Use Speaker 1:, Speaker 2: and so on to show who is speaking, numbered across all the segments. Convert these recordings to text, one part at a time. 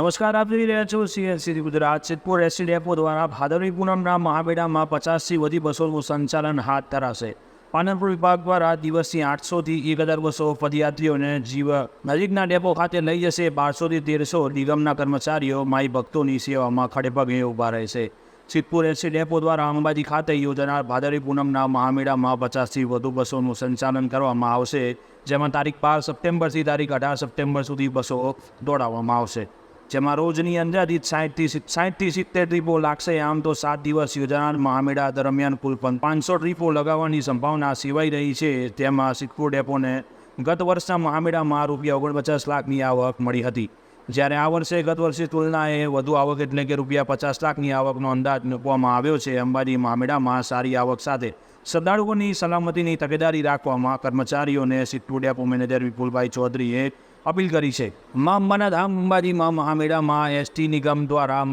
Speaker 1: નમસ્કાર, આપ જોઈ રહ્યા છો CNC Gujarat. Siddhpur ST depot દ્વારા ભાદરવી પૂનમના મહામેળામાં 50થી વધુ બસોનું સંચાલન હાથ ધરાશે. પાલનપુર વિભાગ દ્વારા દિવસની 800થી 1000 બસો પદયાત્રીઓને નજીકના ડેપો ખાતે લઈ જશે. 1200થી 1300 નિગમના કર્મચારીઓ માઈ ભક્તોની સેવામાં ખડેપગે ઊભા રહેશે. સિદ્ધપુર એસટી ડેપો દ્વારા અંબાજી ખાતે યોજાનાર ભાદરવી પૂનમના મહામેળામાં 50થી વધુ બસોનું સંચાલન કરવામાં આવશે, જેમાં તારીખ 12 સપ્ટેમ્બરથી તારીખ 18 સપ્ટેમ્બર સુધી બસો દોડાવવામાં આવશે. જેમાં રોજની અંદાજિત 60થી 70 ટ્રીપો લાગશે. આમ તો 7 દિવસ યોજાનાર મહામેળા દરમિયાન કુલ 500 ટ્રીપો લગાવવાની સંભાવના સેવાઈ રહી છે. તેમાં સિદ્ધપુર ડેપોને ગત વર્ષના મહામેળામાં ₹49 લાખની આવક મળી હતી, જ્યારે આ વર્ષે ગત વર્ષની તુલનાએ વધુ આવક એટલે કે ₹50 લાખની આવકનો અંદાજ મૂકવામાં આવ્યો છે. અંબાજી મહામેળામાં સારી આવક સાથે શ્રદ્ધાળુઓની સલામતીની તકેદારી રાખવામાં કર્મચારીઓને સિદ્ધપુર ડેપો મેનેજર વિપુલભાઈ ચૌધરીએ અપીલ કરી છે. મા અંબાના ધામ અંબાજીમાં મહામેળામાં એસટી નિગમ દ્વારા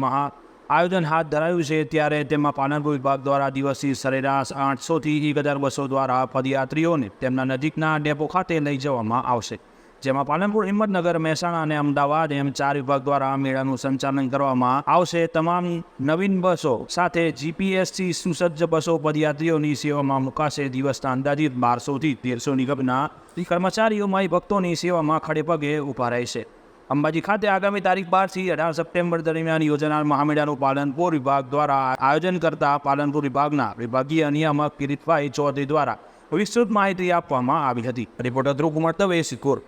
Speaker 1: આયોજન હાથ ધરાયું છે, ત્યારે તેમાં પાલનપુર વિભાગ દ્વારા દિવસની સરેરાશ 800થી 1000 બસો દ્વારા પદયાત્રીઓને તેમના નજીકના ડેપો ખાતે લઈ જવામાં આવશે. જેમાં પાલનપુર, હિંમતનગર, મહેસાણા અને અમદાવાદ એમ 4 વિભાગ દ્વારા મેળાનું સંચાલન કરવામાં આવશે. તમામ નવીન બસો સાથે જીપીએસથી સુસજ્જ બસો પદયાત્રીઓની સેવામાં મુકાશે. દિવસના અંદાજિત 1200થી 1300 નિગમના કર્મચારીઓ માઈ ભક્તોની સેવામાં ખડેપગે ઊભા રહેશે. અંબાજી ખાતે આગામી તારીખ 12થી 18 સપ્ટેમ્બર દરમિયાન યોજાનાર મહામેળાનું પાલનપુર વિભાગ દ્વારા આયોજન કરતા પાલનપુર વિભાગના વિભાગીય નિયામક કિરીટભાઈ ચૌધરી દ્વારા વિસ્તૃત માહિતી આપવામાં આવી હતી. રિપોર્ટર ધ્રુવ કુમાર દવે, સિદ્ધપુર.